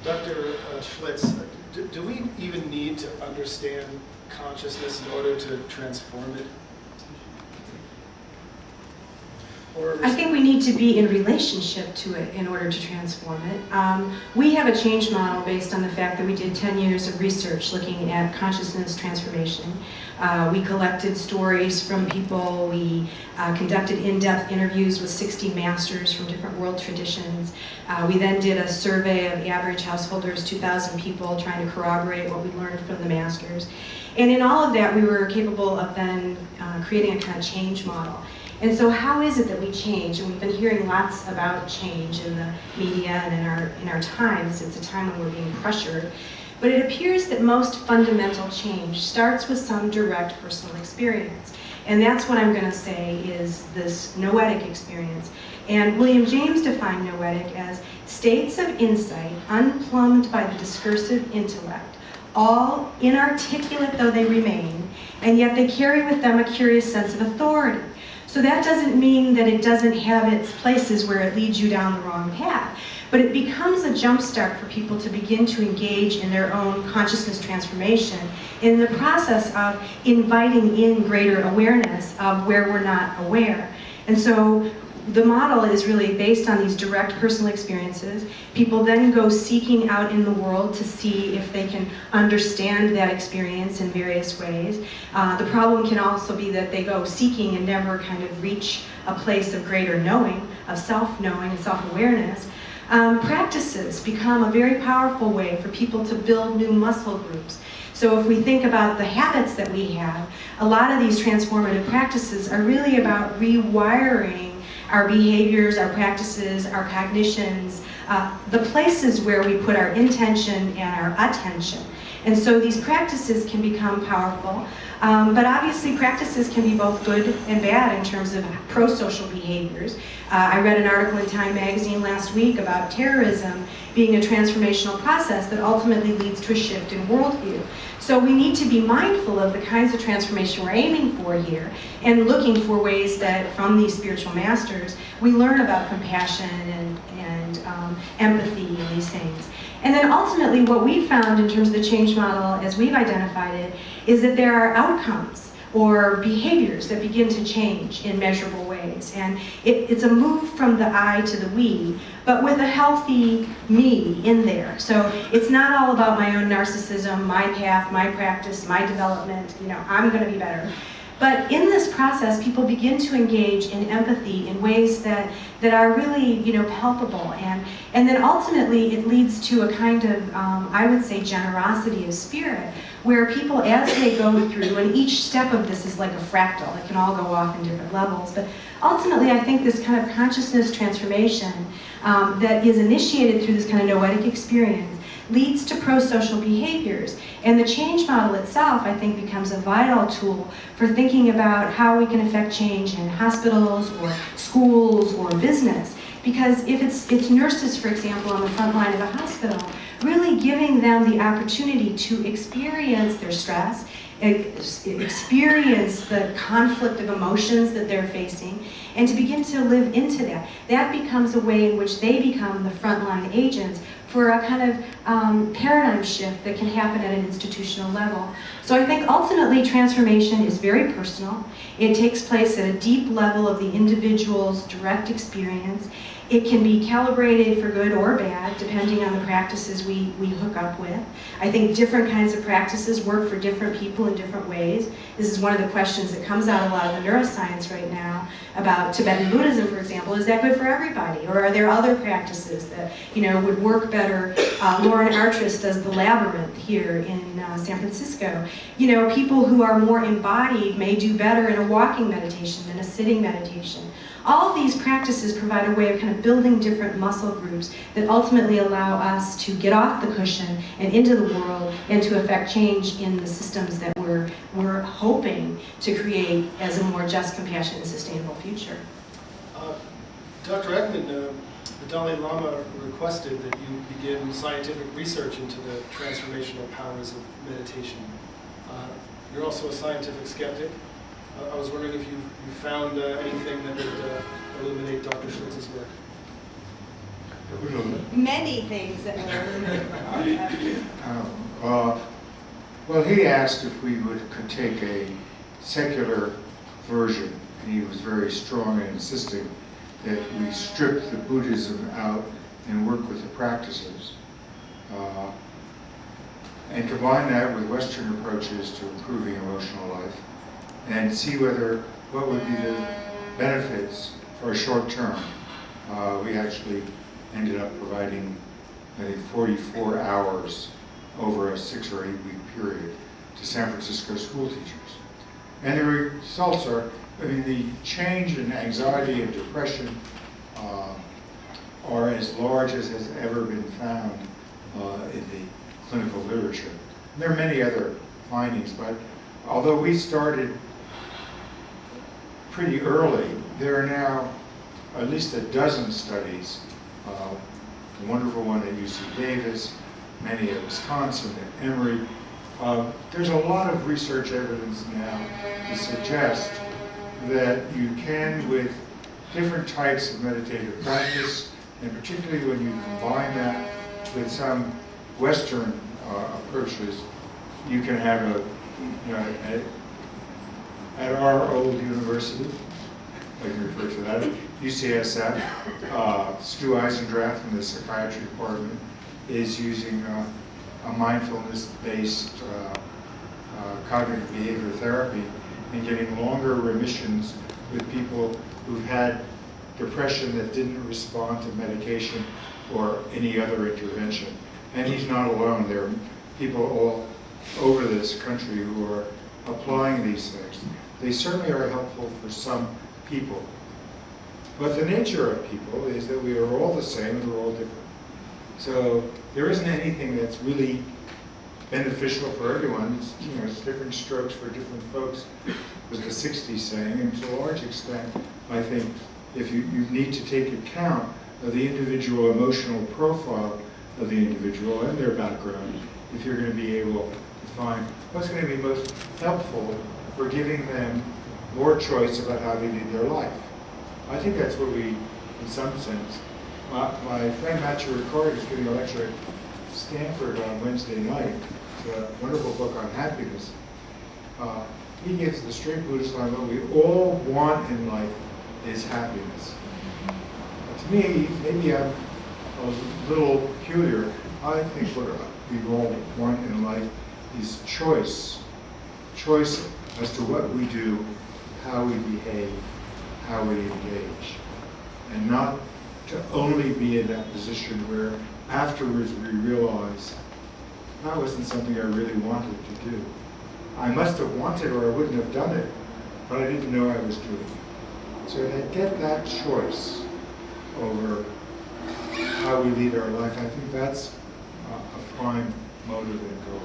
Dr. Schlitz, do we even need to understand consciousness in order to transform it? I think we need to be in relationship to it in order to transform it. We have a change model based on the fact that we did 10 years of research looking at consciousness transformation. We collected stories from people. We conducted in-depth interviews with 60 masters from different world traditions. We then did a survey of average householders, 2,000 people, trying to corroborate what we learned from the masters. And in all of that, we were capable of then creating a kind of change model. And so how is it that we change? And we've been hearing lots about change in the media and in our times. It's a time when we're being pressured. But it appears that most fundamental change starts with some direct personal experience. And that's what I'm going to say is this noetic experience. And William James defined noetic as states of insight unplumbed by the discursive intellect, all inarticulate though they remain, and yet they carry with them a curious sense of authority. So that doesn't mean that it doesn't have its places where it leads you down the wrong path, but it becomes a jumpstart for people to begin to engage in their own consciousness transformation in the process of inviting in greater awareness of where we're not aware. And so the model is really based on these direct personal experiences. People then go seeking out in the world to see if they can understand that experience in various ways. The problem can also be that they go seeking and never kind of reach a place of greater knowing, of self-knowing and self-awareness. Practices become a very powerful way for people to build new muscle groups. So if we think about the habits that we have, a lot of these transformative practices are really about rewiring our behaviors, our practices, our cognitions, the places where we put our intention and our attention. And so these practices can become powerful, but obviously practices can be both good and bad in terms of pro-social behaviors. I read an article in Time magazine last week about terrorism being a transformational process that ultimately leads to a shift in worldview. So we need to be mindful of the kinds of transformation we're aiming for here and looking for ways that from these spiritual masters we learn about compassion and empathy and these things. And then ultimately what we found in terms of the change model as we've identified it is that there are outcomes or behaviors that begin to change in measurable ways. And it's a move from the I to the we, but with a healthy me in there. So it's not all about my own narcissism, my path, my practice, my development, I'm gonna be better. But in this process, people begin to engage in empathy in ways that are really, palpable. And then ultimately it leads to a kind of, I would say, generosity of spirit, where people, as they go through, and each step of this is like a fractal, it can all go off in different levels, but ultimately I think this kind of consciousness transformation that is initiated through this kind of noetic experience leads to pro-social behaviors. And the change model itself, I think, becomes a vital tool for thinking about how we can affect change in hospitals or schools or business. Because if it's nurses, for example, on the front line of a hospital, really giving them the opportunity to experience their stress, experience the conflict of emotions that they're facing, and to begin to live into that. That becomes a way in which they become the frontline agents for a kind of paradigm shift that can happen at an institutional level. So I think ultimately transformation is very personal. It takes place at a deep level of the individual's direct experience. It can be calibrated for good or bad, depending on the practices we hook up with. I think different kinds of practices work for different people in different ways. This is one of the questions that comes out a lot of the neuroscience right now about Tibetan Buddhism, for example. Is that good for everybody? Or are there other practices that would work better? Lauren Artris does the Labyrinth here in San Francisco. People who are more embodied may do better in a walking meditation than a sitting meditation. All of these practices provide a way of kind of building different muscle groups that ultimately allow us to get off the cushion and into the world and to affect change in the systems that we're hoping to create as a more just, compassionate, and sustainable future. Dr. Ekman, the Dalai Lama requested that you begin scientific research into the transformational powers of meditation. You're also a scientific skeptic. I was wondering if you found anything that would illuminate Dr. Schlitz's work. many things that were well, he asked if we could take a secular version, and he was very strong in insisting that we strip the Buddhism out and work with the practices, and combine that with Western approaches to improving emotional life, and see what would be the benefits for a short term. We actually ended up providing, I think, 44 hours over a 6 or 8 week period to San Francisco school teachers. And the results are, I mean, the change in anxiety and depression are as large as has ever been found in the clinical literature. There are many other findings, but although we started pretty early, there are now at least a dozen studies, a wonderful one at UC Davis, many at Wisconsin, at Emory. There's a lot of research evidence now to suggest that you can, with different types of meditative practice, and particularly when you combine that with some Western approaches, you can have at our old university, I can refer to that, UCSF, Stu Eisendrath from the psychiatry department is using a mindfulness-based cognitive behavior therapy and getting longer remissions with people who've had depression that didn't respond to medication or any other intervention. And he's not alone. There are people all over this country who are applying these things. They certainly are helpful for some people. But the nature of people is that we are all the same and we're all different. So there isn't anything that's really beneficial for everyone. It's, it's different strokes for different folks, was the 60s saying. And to a large extent, I think if you need to take account of the individual emotional profile of the individual and their background, if you're going to be able to find what's going to be most helpful for giving them more choice about how they lead their life. I think that's what we, in some sense, my friend Matthew Ricard is giving a lecture at Stanford on Wednesday night. It's a wonderful book on happiness. He gives the straight Buddhist line, what we all want in life is happiness. To me, maybe I'm a little peculiar. I think what we all want in life is choice. Choice as to what we do, how we behave, how we engage. And not to only be in that position where afterwards we realize that wasn't something I really wanted to do. I must have wanted or I wouldn't have done it, but I didn't know I was doing it. So to get that choice over how we lead our life, I think that's a prime motive and goal.